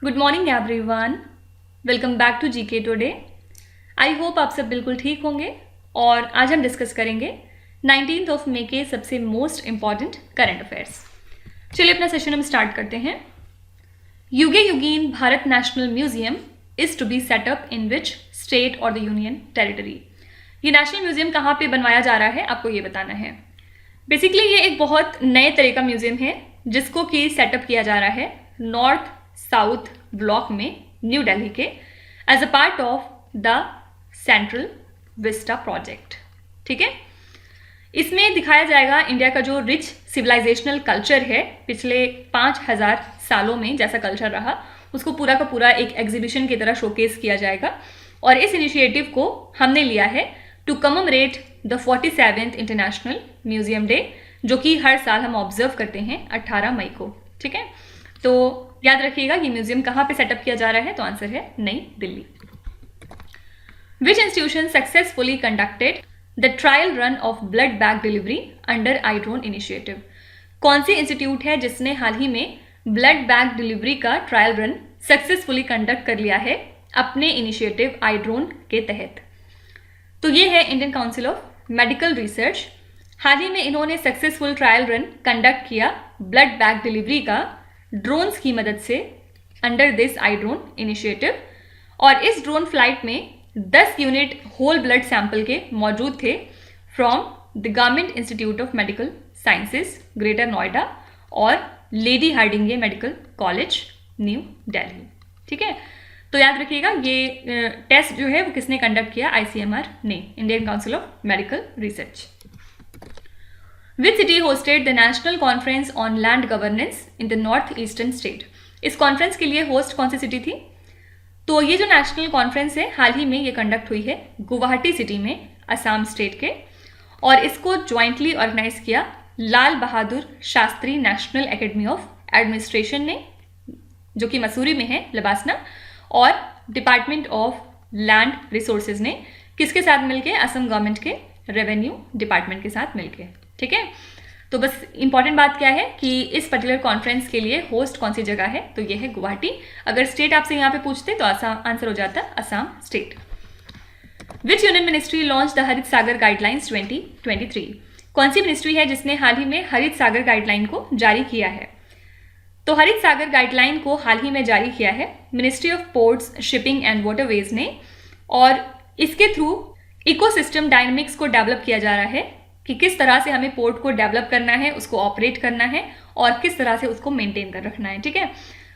Good morning everyone, welcome back to GK today. I hope आप सब बिल्कुल ठीक होंगे और आज हम डिस्कस करेंगे 19 मई के सबसे मोस्ट इम्पॉर्टेंट करंट अफेयर्स। चलिए अपना सेशन हम स्टार्ट करते हैं। Yuge Yugeen Bharat national museum is to be set up in which state और द यूनियन टेरिटरी। ये नेशनल म्यूजियम कहाँ पे बनवाया जा रहा है आपको ये बताना है। बेसिकली ये एक बहुत नए तरह का म्यूजियम है जिसको कि सेटअप किया जा रहा है नॉर्थ साउथ ब्लॉक में न्यू दिल्ली के as a part of the central vista project. ठीक है, इसमें दिखाया जाएगा इंडिया का जो रिच सिविलाइजेशनल कल्चर है पिछले 5000 सालों में जैसा कल्चर रहा उसको पूरा का पूरा एक एग्जीबिशन की तरह शोकेस किया जाएगा। और इस इनिशिएटिव को हमने लिया है to commemorate the 47th international museum day, जो कि हर साल हम ऑब्जर्व करते हैं 18 मई को। ठीक है, तो याद रखिएगा ये म्यूजियम कहाँ पे सेटअप किया जा रहा है, तो आंसर है New Delhi. Which institution successfully conducted the trial run of blood bag delivery under iDrone initiative. कौन सी इंस्टीट्यूट है जिसने हाल ही में ब्लड बैग डिलीवरी का ट्रायल रन सक्सेसफुली कंडक्ट कर लिया है अपने इनिशिएटिव आईड्रोन के तहत? तो ये है Indian council of medical research. हाल ही में इन्होंने सक्सेसफुल ट्रायल रन कंडक्ट किया ब्लड बैग डिलीवरी का ड्रोन्स की मदद से अंडर दिस आईड्रोन इनिशिएटिव। और इस ड्रोन फ्लाइट में 10 यूनिट होल ब्लड सैंपल के मौजूद थे from the government institute of medical sciences greater Noida और lady Hardinge medical college New Delhi. ठीक है, तो याद रखिएगा ये टेस्ट जो है वो किसने कंडक्ट किया? आईसीएमआर ने, Indian council of medical research. Which city hosted the national conference on land governance in the north eastern state? इस कॉन्फ्रेंस के लिए होस्ट कौन सी सिटी थी? तो ये जो नेशनल कॉन्फ्रेंस है हाल ही में ये कंडक्ट हुई है गुवाहाटी सिटी में, असम स्टेट के, और इसको ज्वाइंटली ऑर्गेनाइज किया Lal Bahadur Shastri national academy of administration ने, जो कि मसूरी में है, लबासना, और डिपार्टमेंट ऑफ लैंड रिसोर्सेज ने किसके साथ मिलके? असम गवर्नमेंट के रेवेन्यू डिपार्टमेंट के साथ मिलके। ठीक है, तो बस इंपॉर्टेंट बात क्या है कि इस पर्टिकुलर कॉन्फ्रेंस के लिए होस्ट कौन सी जगह है, तो ये है गुवाहाटी। अगर स्टेट आपसे यहाँ पे पूछते तो आंसर हो जाता Assam state. Which union ministry launch the हरित सागर गाइडलाइंस 2023? कौन सी मिनिस्ट्री है जिसने हाल ही में हरित सागर गाइडलाइन को जारी किया है? तो हरित सागर गाइडलाइन को हाल ही में जारी किया है ministry of ports, shipping and waterways ने, और इसके थ्रू इकोसिस्टम डायनेमिक्स को डेवलप किया जा रहा है कि किस तरह से हमें पोर्ट को डेवलप करना है, उसको ऑपरेट करना है और किस तरह से उसको मेंटेन कर रखना है। ठीक है,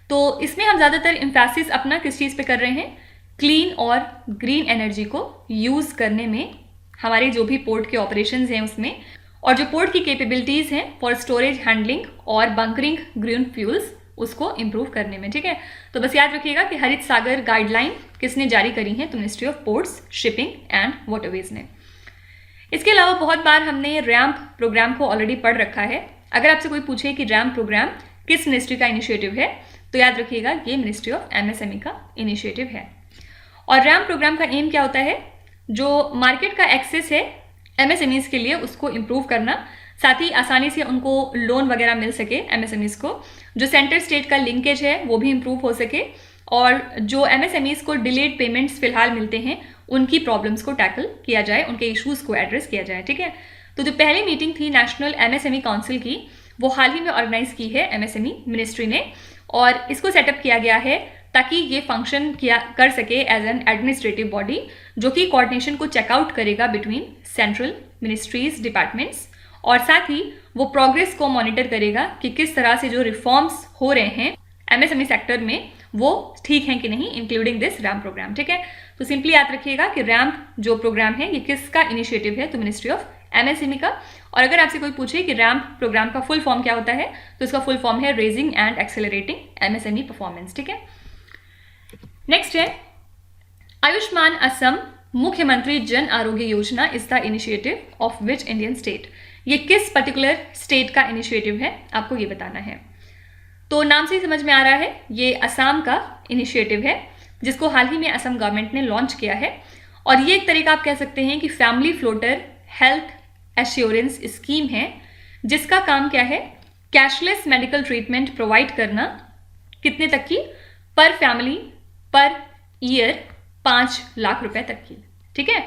तो इसमें हम ज़्यादातर इम्फेसिस अपना किस चीज़ पे कर रहे हैं? क्लीन और ग्रीन एनर्जी को यूज़ करने में, हमारे जो भी पोर्ट के ऑपरेशंस हैं उसमें, और जो पोर्ट की कैपेबिलिटीज़ हैं फॉर स्टोरेज, हैंडलिंग और बंकरिंग ग्रीन फ्यूल्स, उसको इम्प्रूव करने में। ठीक है, तो बस याद रखिएगा कि हरित सागर गाइडलाइन किसने जारी करी है? तो ministry of ports, shipping and waterways ने। इसके अलावा बहुत बार हमने रैम्प प्रोग्राम को ऑलरेडी पढ़ रखा है। अगर आपसे कोई पूछे कि रैम्प प्रोग्राम किस मिनिस्ट्री का इनिशिएटिव है, तो याद रखिएगा ये मिनिस्ट्री ऑफ एमएसएमई का इनिशिएटिव है। और रैम्प प्रोग्राम का एम क्या होता है? जो मार्केट का एक्सेस है एमएसएमईज के लिए उसको इम्प्रूव करना, साथ ही आसानी से उनको लोन वगैरह मिल सके एमएसएमईज को, जो सेंटर स्टेट का लिंकेज है वो भी इम्प्रूव हो सके, और जो एमएसएमईज को डिलेड पेमेंट्स फिलहाल मिलते हैं उनकी प्रॉब्लम्स को टैकल किया जाए, उनके इश्यूज को एड्रेस किया जाए। ठीक है, तो जो पहली मीटिंग थी नेशनल एमएसएमई काउंसिल की वो हाल ही में ऑर्गेनाइज की है एमएसएमई मिनिस्ट्री ने, और इसको सेटअप किया गया है ताकि ये फंक्शन कर सके एज एन एडमिनिस्ट्रेटिव बॉडी, जो कि कोऑर्डिनेशन को चेकआउट करेगा बिटवीन सेंट्रल मिनिस्ट्रीज, डिपार्टमेंट्स, और साथ ही वो प्रोग्रेस को मॉनिटर करेगा कि किस तरह से जो रिफॉर्म्स हो रहे हैं एमएसएमई सेक्टर में वो ठीक है कि नहीं, इंक्लूडिंग दिस रैम्प प्रोग्राम। ठीक है, तो सिंपली याद रखिएगा कि रैम्प जो प्रोग्राम है ये किसका इनिशिएटिव है? तो मिनिस्ट्री ऑफ एमएसएमई का। और अगर आपसे कोई पूछे कि रैम्प प्रोग्राम का फुल फॉर्म क्या होता है, तो इसका फुल फॉर्म है raising and accelerating MSME performance. ठीक है, नेक्स्ट है आयुष्मान असम मुख्यमंत्री Jan Arogya Yojana is the initiative of which Indian state? ये किस पर्टिकुलर स्टेट का इनिशिएटिव है आपको ये बताना है। तो नाम से ही समझ में आ रहा है ये असम का इनिशिएटिव है जिसको हाल ही में असम गवर्नमेंट ने लॉन्च किया है, और ये एक तरीका आप कह सकते हैं कि family floater health assurance scheme है, जिसका काम क्या है? कैशलेस मेडिकल ट्रीटमेंट प्रोवाइड करना। कितने तक की? पर फैमिली पर ईयर 5 लाख रुपए तक की, ठीक है।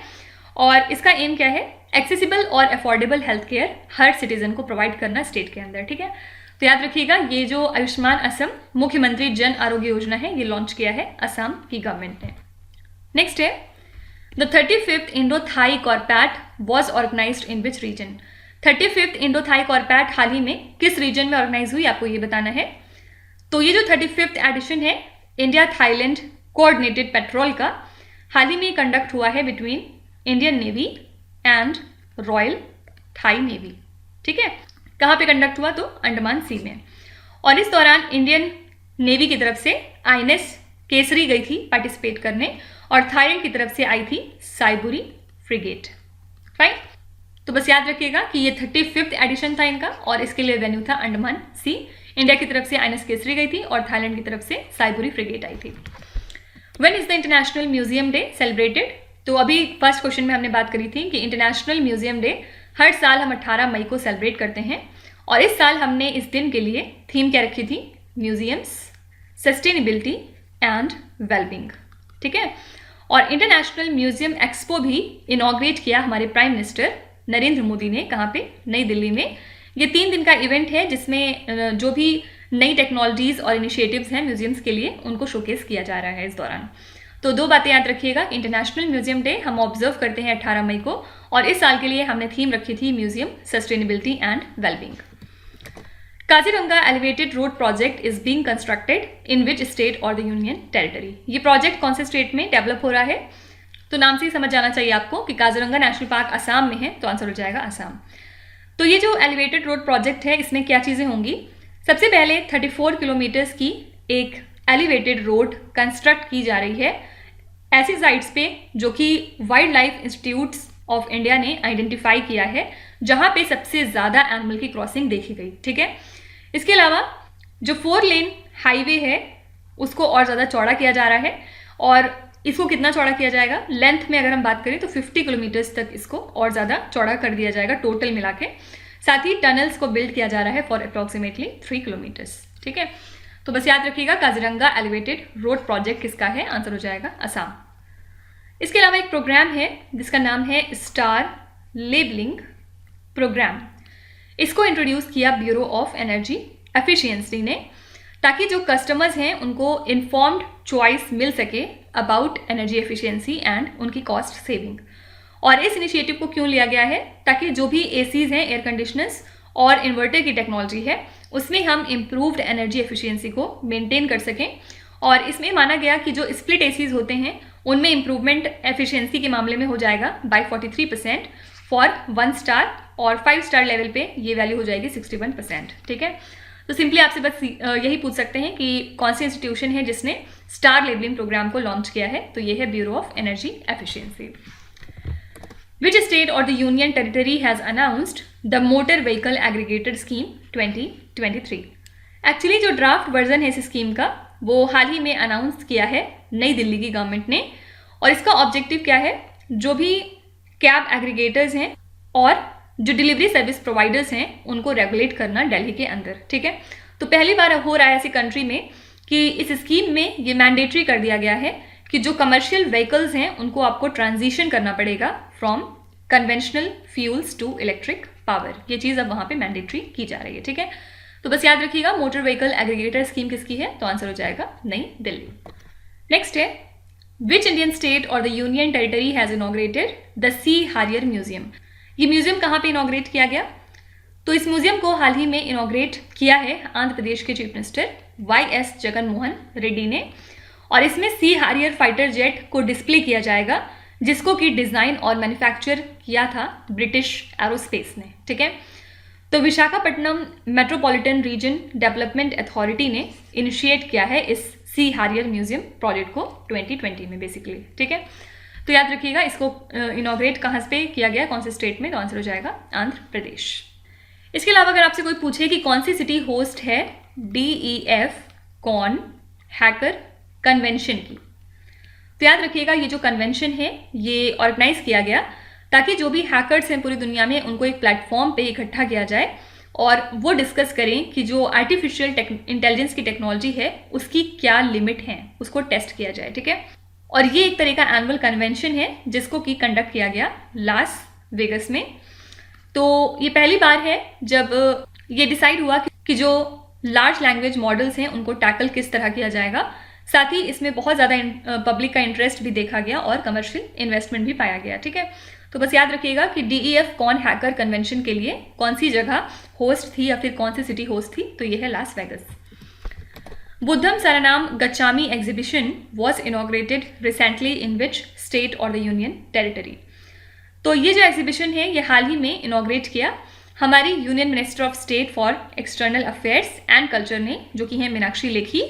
और इसका एम क्या है, एक्सेसिबल और अफोर्डेबल हेल्थ केयर हर सिटीजन को प्रोवाइड करना स्टेट के अंदर, ठीक है। तो याद रखिएगा ये जो आयुष्मान असम मुख्यमंत्री जन आरोग्य योजना है ये लॉन्च किया है असम की गवर्नमेंट ने। नेक्स्ट है the 35th Indo Thai CORPAT was organised in which region. 35th Indo Thai CORPAT हाल ही में किस रीजन में ऑर्गेनाइज हुई, आपको ये बताना है। तो ये जो 35th एडिशन है इंडिया थाईलैंड कोऑर्डिनेटेड पेट्रोल का हाल ही में कंडक्ट हुआ है between Indian navy and royal Thai navy, ठीक है। कहाँ पे कंडक्ट हुआ, तो अंडमान सी में। और इस दौरान इंडियन नेवी की तरफ से INS केसरी गई थी पार्टिसिपेट करने और थाईलैंड की तरफ से आई थी साइबुरी फ्रिगेट, फाइन। तो बस याद रखिएगा कि ये 35th एडिशन था इनका और इसके लिए वेन्यू था अंडमान सी। इंडिया की तरफ से INS केसरी गई थी और थाईलैंड की तरफ से साइबुरी फ्रिगेट आई थी। When is the international museum day celebrated. तो अभी फर्स्ट क्वेश्चन में हमने बात करी थी कि इंटरनेशनल म्यूजियम डे हर साल हम 18 मई को सेलिब्रेट करते हैं और इस साल हमने इस दिन के लिए थीम क्या रखी थी, म्यूजियम्स, सस्टेनेबिलिटी एंड वेलबींग, ठीक है। और इंटरनेशनल म्यूजियम एक्सपो भी इनॉग्रेट किया हमारे प्राइम मिनिस्टर नरेंद्र मोदी ने, कहाँ पे, नई दिल्ली में। ये 3 दिन का इवेंट है जिसमें जो भी नई टेक्नोलॉजीज और इनिशिएटिव्स हैं म्यूजियम्स के लिए उनको शोकेस किया जा रहा है इस दौरान। तो 2 बातें याद रखिएगा, इंटरनेशनल म्यूजियम डे हम ऑब्जर्व करते हैं 18 मई को और इस साल के लिए हमने थीम रखी थी museum, sustainability and wellbeing. Kaziranga elevated road project is being constructed in which state और द यूनियन टेरिटरी। ये प्रोजेक्ट कौन से स्टेट में डेवलप हो रहा है, तो नाम से ही समझ जाना चाहिए आपको कि काजीरंगा नेशनल पार्क असम में है, तो आंसर हो जाएगा असम। तो ये जो एलिवेटेड रोड प्रोजेक्ट है इसमें क्या चीज़ें होंगी, सबसे पहले 34 किलोमीटर्स की एक एलिवेटेड रोड कंस्ट्रक्ट की जा रही है ऐसी साइट्स पे जो कि wild life institutes of India ने आइडेंटिफाई किया है जहाँ पे सबसे ज़्यादा एनिमल की क्रॉसिंग देखी गई, ठीक है। इसके अलावा जो 4 लेन हाईवे है उसको और ज़्यादा चौड़ा किया जा रहा है और इसको कितना चौड़ा किया जाएगा, लेंथ में अगर हम बात करें तो 50 किलोमीटर्स तक इसको और ज़्यादा चौड़ा कर दिया जाएगा टोटल मिला के। साथ ही टनल्स को बिल्ड किया जा रहा है फॉर अप्रॉक्सीमेटली 3 किलोमीटर्स, ठीक है। तो बस याद रखिएगा काजीरंगा एलिवेटेड रोड प्रोजेक्ट किसका है, आंसर हो जाएगा असम। इसके अलावा एक प्रोग्राम है जिसका नाम है स्टार लेबलिंग प्रोग्राम। इसको इंट्रोड्यूस किया ब्यूरो ऑफ एनर्जी एफिशिएंसी ने ताकि जो कस्टमर्स हैं उनको इन्फॉर्म्ड चॉइस मिल सके अबाउट एनर्जी एफिशिएंसी एंड उनकी कॉस्ट सेविंग। और इस इनिशिएटिव को क्यों लिया गया है, ताकि जो भी एसीज हैं, एयर कंडीशनर्स और इन्वर्टर की टेक्नोलॉजी है उसमें हम इम्प्रूव्ड एनर्जी एफिशिएंसी को मेंटेन कर सकें। और इसमें माना गया कि जो स्प्लिट एसीज होते हैं उनमें इम्प्रूवमेंट एफिशिएंसी के मामले में हो जाएगा बाय 43% फॉर 1 स्टार और 5 स्टार लेवल पे ये वैल्यू हो जाएगी 61%, ठीक है। तो सिंपली आपसे बस यही पूछ सकते हैं कि कौन सी इंस्टीट्यूशन है जिसने स्टार लेबलिंग प्रोग्राम को लॉन्च किया है, तो ये है bureau of energy efficiency. Which state or the union territory has announced the motor vehicle aggregator scheme 2023? Actually जो ड्राफ्ट वर्जन है इस स्कीम का वो हाल ही में अनाउंस किया है नई दिल्ली की गवर्नमेंट ने और इसका ऑब्जेक्टिव क्या है, जो भी कैब एग्रीगेटर्स हैं और जो डिलीवरी सर्विस प्रोवाइडर्स हैं उनको रेगुलेट करना दिल्ली के अंदर, ठीक है। तो पहली बार हो रहा है ऐसी कंट्री में कि इस स्कीम में ये मैंडेटरी कर दिया गया है कि जो कमर्शियल व्हीकल्स हैं उनको आपको ट्रांजिशन करना पड़ेगा from conventional fuels to electric power. ये चीज़ अब वहाँ पे मैंडेटरी की जा रही है, ठीक है। तो बस याद रखिएगा मोटर व्हीकल एग्रीगेटर स्कीम किसकी है, तो आंसर हो जाएगा नई दिल्ली। नेक्स्ट है विच इंडियन स्टेट और the union territory has inaugurated the sea harrier museum. ये म्यूजियम कहाँ पे इनॉग्रेट किया गया, तो इस म्यूजियम को हाल ही में इनॉग्रेट किया है आंध्र प्रदेश के chief minister YS Jagan Mohan Reddy ने और इसमें सी हारियर फाइटर जेट को डिस्प्ले किया जाएगा जिसको कि डिज़ाइन और मैन्युफैक्चर किया था ब्रिटिश एरोस्पेस ने, ठीक है। तो Visakhapatnam metropolitan region development authority ने इनिशिएट किया है इस सी हारियर म्यूजियम प्रोजेक्ट को 2020 में बेसिकली, ठीक है। तो याद रखिएगा इसको इनॉग्रेट कहाँ पे किया गया, कौन से स्टेट में, तो आंसर हो जाएगा आंध्र प्रदेश। इसके अलावा अगर आपसे कोई पूछे कि कौन सी सिटी होस्ट है DEF कॉन हैकर कन्वेंशन की, तो याद रखिएगा ये जो कन्वेंशन है ये ऑर्गेनाइज किया गया ताकि जो भी हैकर्स हैं पूरी दुनिया में उनको एक प्लेटफॉर्म पे इकट्ठा किया जाए और वो डिस्कस करें कि जो आर्टिफिशियल इंटेलिजेंस की टेक्नोलॉजी है उसकी क्या लिमिट है, उसको टेस्ट किया जाए, ठीक है। और ये एक तरह का एनुअल कन्वेंशन है जिसको कि कंडक्ट किया गया लास वेगस में। तो ये पहली बार है जब ये डिसाइड हुआ कि जो लार्ज लैंग्वेज मॉडल्स हैं उनको टैकल किस तरह किया जाएगा। साथ ही इसमें बहुत ज़्यादा पब्लिक का इंटरेस्ट भी देखा गया और कमर्शियल इन्वेस्टमेंट भी पाया गया, ठीक है। तो बस याद रखिएगा कि DEF कॉन हैकर कन्वेंशन के लिए कौन सी जगह होस्ट थी या फिर कौन सी सिटी होस्ट थी, तो ये है लास वेगस। बुद्धम शरणम गच्छामि exhibition was inaugurated recently in which state और द यूनियन टेरिटरी। तो ये जो एग्जीबिशन है ये हाल ही में इनॉग्रेट किया हमारी union minister of state for external affairs and culture ने, जो कि है मीनाक्षी लेखी।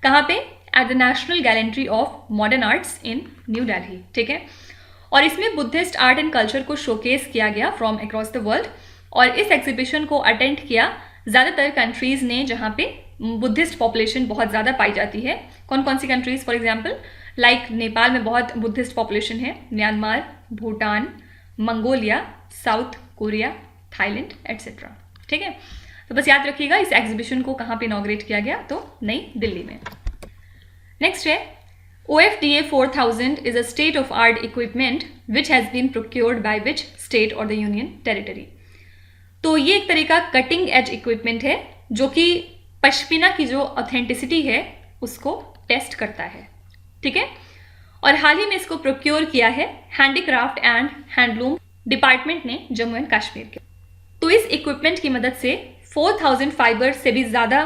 कहाँ पे? At the national gallantry of modern arts in new Delhi, ठीक है। और इसमें बुद्धिस्ट आर्ट एंड कल्चर को शोकेस किया गया फ्रॉम अक्रॉस द वर्ल्ड। और इस एग्जीबिशन को अटेंड किया ज़्यादातर कंट्रीज़ ने जहाँ पे बुद्धिस्ट पॉपुलेशन बहुत ज़्यादा पाई जाती है। कौन कौन सी countries? For example like Nepal में बहुत बुद्धिस्ट पॉपुलेशन है, Myanmar, Bhutan, Mongolia, South Korea, Thailand etcetera, ठीक है। तो बस याद रखिएगा इस एग्जीबिशन को कहाँ पे इनॉग्रेट किया गया, तो नई दिल्ली में। नेक्स्ट है OFDA 4000 is a state of art equipment which has been procured by which state or the union territory। तो ये एक तरह का कटिंग एज इक्विपमेंट है जो कि पश्मीना की जो ऑथेंटिसिटी है उसको टेस्ट करता है, ठीक है। और हाल ही में इसको प्रोक्योर किया है हैंडीक्राफ्ट एंड हैंडलूम डिपार्टमेंट ने जम्मू एंड कश्मीर के। तो इस इक्विपमेंट की मदद से 4000 फाइबर से भी ज़्यादा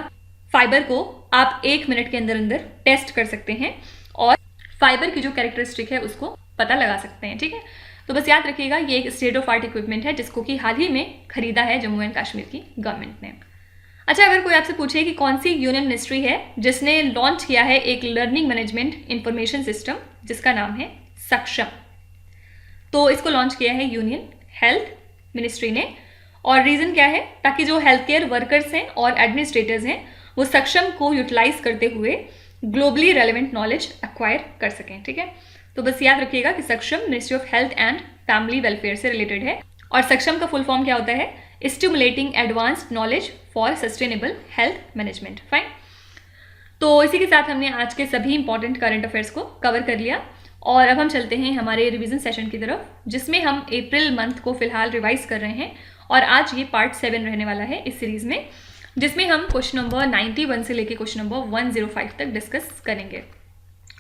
फाइबर को आप 1 मिनट के अंदर अंदर टेस्ट कर सकते हैं और फाइबर की जो कैरेक्टरिस्टिक है उसको पता लगा सकते हैं, ठीक है। तो बस याद रखिएगा ये एक स्टेट ऑफ आर्ट इक्विपमेंट है जिसको कि हाल ही में खरीदा है जम्मू एंड कश्मीर की गवर्नमेंट ने। अच्छा, अगर कोई आपसे पूछे कि कौन सी यूनियन मिनिस्ट्री है जिसने लॉन्च किया है एक लर्निंग मैनेजमेंट इंफॉर्मेशन सिस्टम जिसका नाम है सक्षम, तो इसको लॉन्च किया है यूनियन हेल्थ मिनिस्ट्री ने। और रीज़न क्या है? ताकि जो हेल्थ केयर वर्कर्स हैं और एडमिनिस्ट्रेटर्स हैं वो सक्षम को यूटिलाइज करते हुए ग्लोबली रेलेवेंट नॉलेज एक्वायर कर सकें, ठीक है। तो बस याद रखिएगा कि सक्षम ministry of health and family welfare से रिलेटेड है। और सक्षम का फुल फॉर्म क्या होता है? Stimulating advanced knowledge for sustainable health management. Fine. तो इसी के साथ हमने आज के सभी इंपॉर्टेंट करंट अफेयर्स को कवर कर लिया और अब हम चलते हैं हमारे रिवीजन सेशन की तरफ, जिसमें हम अप्रैल मंथ को फिलहाल रिवाइज कर रहे हैं। और आज ये पार्ट 7 रहने वाला है इस सीरीज में, जिसमें हम क्वेश्चन नंबर 91 से लेके क्वेश्चन नंबर 105 तक डिस्कस करेंगे।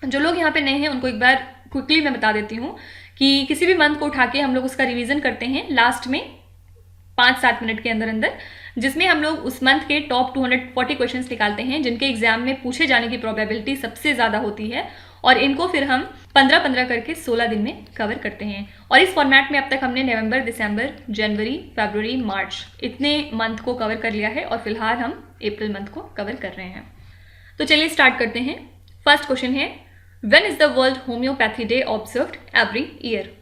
जो लोग यहाँ पे नए हैं उनको एक बार क्विकली मैं बता देती हूँ कि किसी भी मंथ को उठा के हम लोग उसका रिवीजन करते हैं लास्ट में 5-7 मिनट के अंदर अंदर, जिसमें हम लोग उस मंथ के टॉप 240 क्वेश्चंस निकालते हैं जिनके एग्जाम में पूछे जाने की प्रोबेबिलिटी सबसे ज़्यादा होती है। और इनको फिर हम 15-15 करके 16 दिन में कवर करते हैं। और इस फॉर्मेट में अब तक हमने नवंबर, दिसंबर, जनवरी, फरवरी, मार्च इतने मंथ को कवर कर लिया है और फिलहाल हम अप्रैल मंथ को कवर कर रहे हैं। तो चलिए स्टार्ट करते हैं। फर्स्ट क्वेश्चन है, when is the world homeopathy day observed every year?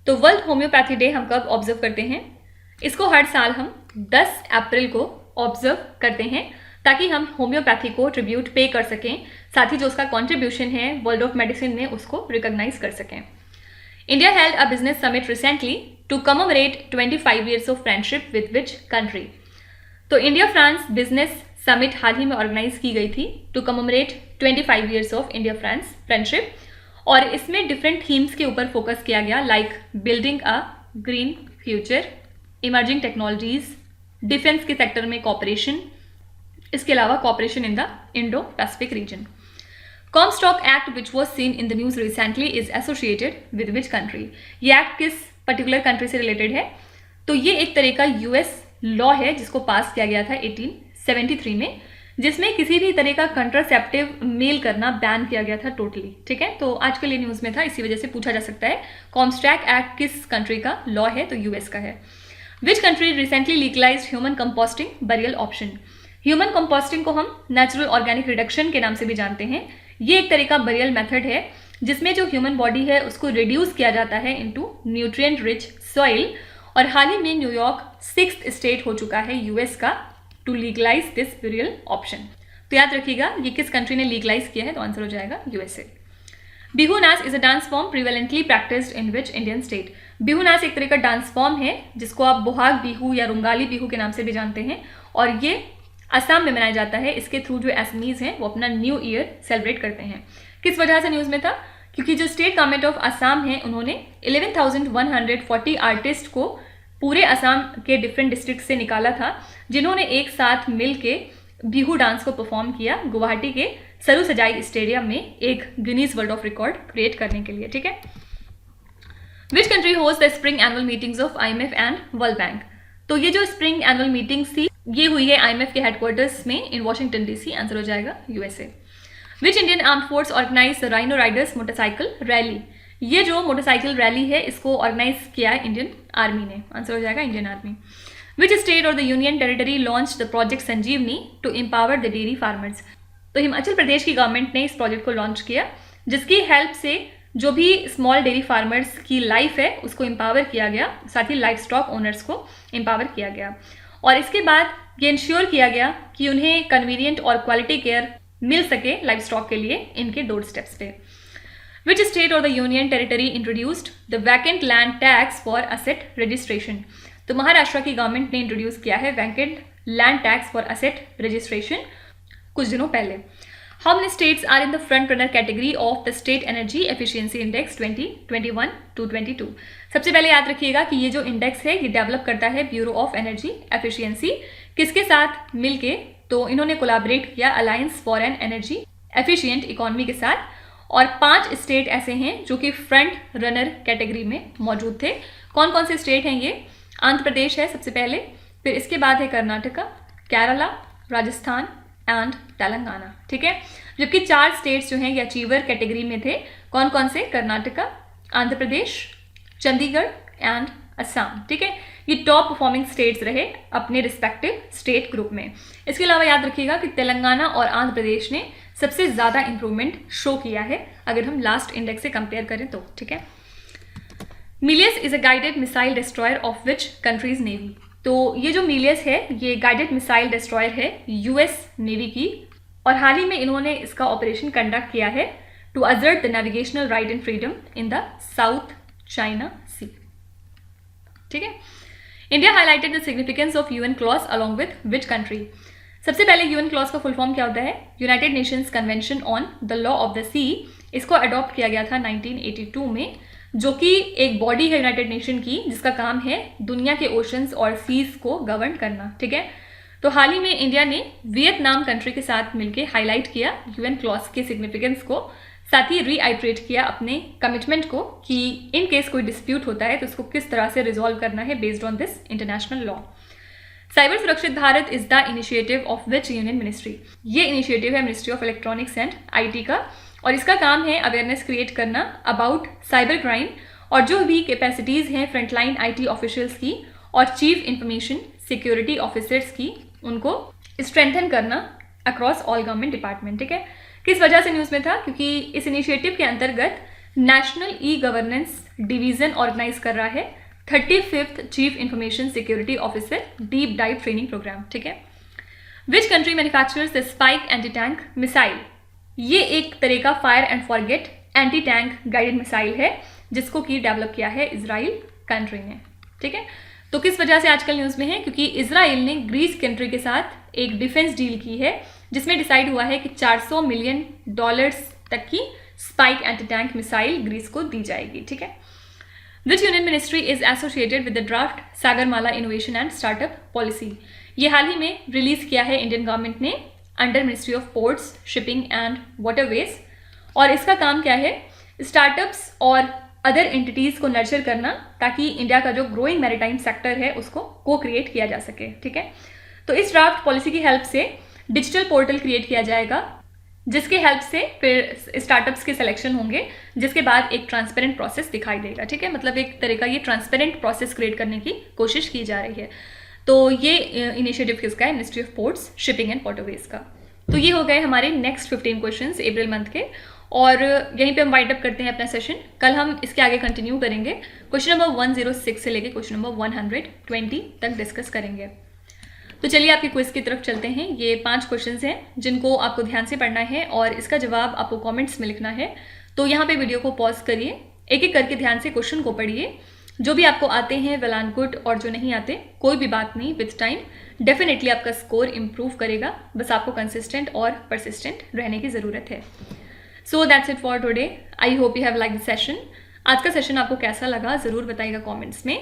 तो वर्ल्ड होम्योपैथी डे हम कब ऑब्जर्व करते हैं? इसको हर साल हम 10 अप्रैल को ऑब्जर्व करते हैं ताकि हम होम्योपैथी को ट्रिब्यूट पे कर सकें, साथ ही जो उसका कंट्रीब्यूशन है वर्ल्ड ऑफ मेडिसिन में उसको रिकॉग्नाइज कर सकें। India held a business summit recently to commemorate 25 years of friendship with which country? तो इंडिया फ्रांस बिजनेस समिट हाल ही में ऑर्गेनाइज की गई थी to commemorate 25 years of India France friendship. और इसमें डिफरेंट थीम्स के ऊपर फोकस किया गया, like building a green future, emerging technologies, defence के सेक्टर में कॉपरेशन, इसके अलावा cooperation in the Indo Pacific region. Comstock act which was seen in the news recently is associated with which country? ये act किस particular country से related है? तो ये एक तरह का यूएस लॉ है जिसको पास किया गया था 1873 में, जिसमें किसी भी तरह का कंट्रासेप्टिव मेल करना बैन किया गया था टोटली, ठीक है। तो आज के लिए न्यूज में था, इसी वजह से पूछा जा सकता है कॉमस्टॉक एक्ट किस कंट्री का लॉ है? तो यूएस का है। Which country recently legalised human composting burial option? Human composting को हम नेचुरल ऑर्गेनिक रिडक्शन के नाम से भी जानते हैं। ये एक तरह का बरियल मेथड है जिसमें जो ह्यूमन बॉडी है उसको रिड्यूस किया जाता है इनटू न्यूट्रिएंट रिच सॉइल। और हाल ही में न्यूयॉर्क 6th स्टेट हो चुका है यूएस का to legalise this burial option. तो याद रखिएगा ये किस कंट्री ने लीगलाइज किया है, तो आंसर हो जाएगा USA. Bihu naach is a dance form prevalently practised in which Indian state? Bihu नाच एक तरह का डांस फॉर्म है जिसको आप बोहाग बिहू या रुंगाली बिहू के नाम से भी जानते हैं, और ये असम में मनाया जाता है। इसके थ्रू जो असमीज हैं वो अपना न्यू ईयर सेलिब्रेट करते हैं। किस वजह से न्यूज़ में था? क्योंकि जो स्टेट गवर्नमेंट ऑफ असम है उन्होंने 11,140 आर्टिस्ट को पूरे असम के डिफरेंट डिस्ट्रिक्ट से निकाला था, जिन्होंने एक साथ मिल के बिहू डांस को परफॉर्म किया गुवाहाटी के सरू सजाई स्टेडियम में एक Guinness world of record create करने के लिए। ठीक है। Which country host the spring annual meetings of IMF and world bank? तो ये जो स्प्रिंग एनुअल मीटिंग्स थी ये हुई है IMF के हेडक्वार्टर्स में इन वॉशिंगटन DC। आंसर हो जाएगा USA। Which Indian arm force organise the rhino riders motorcycle rally? ये जो मोटरसाइकिल रैली है इसको ऑर्गेनाइज किया है इंडियन आर्मी ने। आंसर हो जाएगा इंडियन आर्मी। विच स्टेट और the union territory launch the project Sanjeevani to empower the dairy farmers? तो हिमाचल प्रदेश की गवर्नमेंट ने इस प्रोजेक्ट को लॉन्च किया जिसकी हेल्प से जो भी स्मॉल डेयरी फार्मर्स की लाइफ है उसको एम्पावर किया गया, साथ ही लाइफ स्टॉक ओनर्स को एम्पावर किया गया, और इसके बाद ये इंश्योर किया गया कि उन्हें कन्वीनियंट और क्वालिटी केयर मिल सके लाइफ स्टॉक के लिए इनके डोर स्टेप्स पे। विच स्टेट और the union territory introduced the vacant land tax for asset registration? तो महाराष्ट्र की गवर्नमेंट ने इंट्रोड्यूस किया है vacant land tax for asset registration कुछ दिनों पहले। How many states are in the front runner category of the state energy efficiency index 2021-22? सबसे पहले याद रखिएगा कि ये जो इंडेक्स है ये डेवलप करता है ब्यूरो ऑफ एनर्जी एफिशिएंसी। किसके साथ मिलके? तो इन्होंने कोलैबोरेट किया alliance for an energy efficient economy के साथ, और 5 स्टेट ऐसे हैं जो कि फ्रंट रनर कैटेगरी में मौजूद थे। कौन कौन से स्टेट हैं ये? आंध्र प्रदेश है सबसे पहले, फिर इसके बाद है कर्नाटका, केरला, राजस्थान एंड तेलंगाना। ठीक है। जबकि 4 स्टेट्स जो हैं ये अचीवर कैटेगरी में थे। कौन कौन से? कर्नाटका, आंध्र प्रदेश, चंडीगढ़ एंड असम। ठीक है। ये टॉप परफॉर्मिंग स्टेट्स रहे अपने रिस्पेक्टिव स्टेट ग्रुप में। इसके अलावा याद रखिएगा कि तेलंगाना और आंध्र प्रदेश ने सबसे ज़्यादा इंप्रूवमेंट शो किया है अगर हम लास्ट इंडेक्स से कंपेयर करें तो। ठीक है। Milius is a guided missile destroyer of which countries navy? तो ये जो मिलियस है ये गाइडेड मिसाइल डिस्ट्रॉयर है US नेवी की, और हाल ही में इन्होंने इसका ऑपरेशन कंडक्ट किया है to assert the navigational right and freedom in the South China Sea. ठीक है। India highlighted the significance of UN CLOS along with which country? सबसे पहले UN क्लॉज का फुल फॉर्म क्या होता है? United Nations Convention on the Law of the Sea. इसको adopt किया गया था 1982 में, जो कि एक बॉडी है यूनाइटेड नेशन की जिसका काम है दुनिया के ओशंस और सीज को गवर्न करना। ठीक है। तो हाल ही में इंडिया ने वियतनाम कंट्री के साथ मिलकर हाईलाइट किया UN क्लॉज के सिग्निफिकेंस को, साथ ही रीआइट्रेट किया अपने कमिटमेंट को कि इन केस कोई डिस्प्यूट होता है तो उसको किस तरह से रिजॉल्व करना है based on this international law. Cyber सुरक्षित Bharat is the initiative of which union ministry? ये इनिशिएटिव है ministry of electronics and IT का, और इसका काम है अवेयरनेस क्रिएट करना अबाउट साइबर क्राइम, और जो भी कैपेसिटीज़ हैं फ्रंटलाइन IT ऑफिशियल्स की और चीफ इंफॉर्मेशन सिक्योरिटी ऑफिसर्स की, उनको स्ट्रेंथन करना अक्रॉस ऑल गवर्नमेंट डिपार्टमेंट। ठीक है। किस वजह से न्यूज़ में था? क्योंकि इस इनिशिएटिव के अंतर्गत नेशनल गवर्नेंस डिवीजन ऑर्गेनाइज कर रहा है 35th chief information security officer deep dive training programme. ठीक है। Which country manufactures the spike anti tank missile? ये एक तरह का fire and forget anti tank guided missile है जिसको कि डेवलप किया है इजराइल कंट्री ने। ठीक है। तो किस वजह से आजकल न्यूज़ में है? क्योंकि इजराइल ने ग्रीस कंट्री के साथ एक डिफेंस डील की है जिसमें डिसाइड हुआ है कि $400 मिलियन तक की spike anti tank missile Greece को दी जाएगी। ठीक है। Which union ministry is associated with the draft Sagarmala innovation and startup policy? ये हाल ही में रिलीज किया है इंडियन गवर्नमेंट ने under ministry of ports, shipping and waterways, और इसका काम क्या है? स्टार्टअप्स और अदर एंटिटीज़ को नर्चर करना ताकि इंडिया का जो ग्रोइंग मैरीटाइम सेक्टर है उसको को क्रिएट किया जा सके। ठीक है। तो इस ड्राफ्ट पॉलिसी की हेल्प से डिजिटल पोर्टल क्रिएट किया जाएगा जिसके हेल्प से फिर स्टार्टअप्स के सिलेक्शन होंगे, जिसके बाद एक ट्रांसपेरेंट प्रोसेस दिखाई देगा। ठीक है। मतलब एक तरह का ये ट्रांसपेरेंट प्रोसेस क्रिएट करने की कोशिश की जा रही है। तो ये इनिशिएटिव किसका है? Ministry of ports, shipping and waterways का। तो ये हो गए हमारे नेक्स्ट 15 क्वेश्चंस अप्रैल मंथ के, और यहीं पे हम वाइंड अप करते हैं अपना सेशन। कल हम इसके आगे कंटिन्यू करेंगे, क्वेश्चन नंबर 106 से लेके क्वेश्चन नंबर 120 तक डिस्कस करेंगे। तो चलिए आपके क्विज की तरफ चलते हैं। ये 5 क्वेश्चंस हैं जिनको आपको ध्यान से पढ़ना है और इसका जवाब आपको कमेंट्स में लिखना है। तो यहाँ पे वीडियो को पॉज करिए, एक एक करके ध्यान से क्वेश्चन को पढ़िए, जो भी आपको आते हैं वेल एंड गुड, और जो नहीं आते कोई भी बात नहीं, विथ टाइम डेफिनेटली आपका स्कोर इम्प्रूव करेगा। बस आपको कंसिस्टेंट और परसिस्टेंट रहने की ज़रूरत है। So that's it for today. I hope you have like the session. आज का सेशन आपको कैसा लगा ज़रूर बताइएगा कमेंट्स में।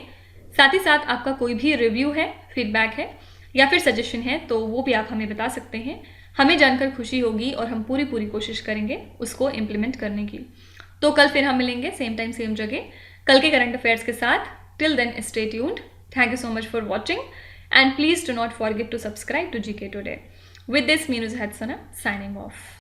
साथ ही साथ आपका कोई भी रिव्यू है, फीडबैक है या फिर सजेशन है तो वो भी आप हमें बता सकते हैं। हमें जानकर खुशी होगी और हम पूरी कोशिश करेंगे उसको इम्प्लीमेंट करने की। तो कल फिर हम मिलेंगे सेम टाइम सेम जगह, कल के करंट अफेयर्स के साथ। Till then stay tuned. Thank you so much for watching and please do not forget to subscribe to GK Today. With this, Meenuz Hadsana signing off.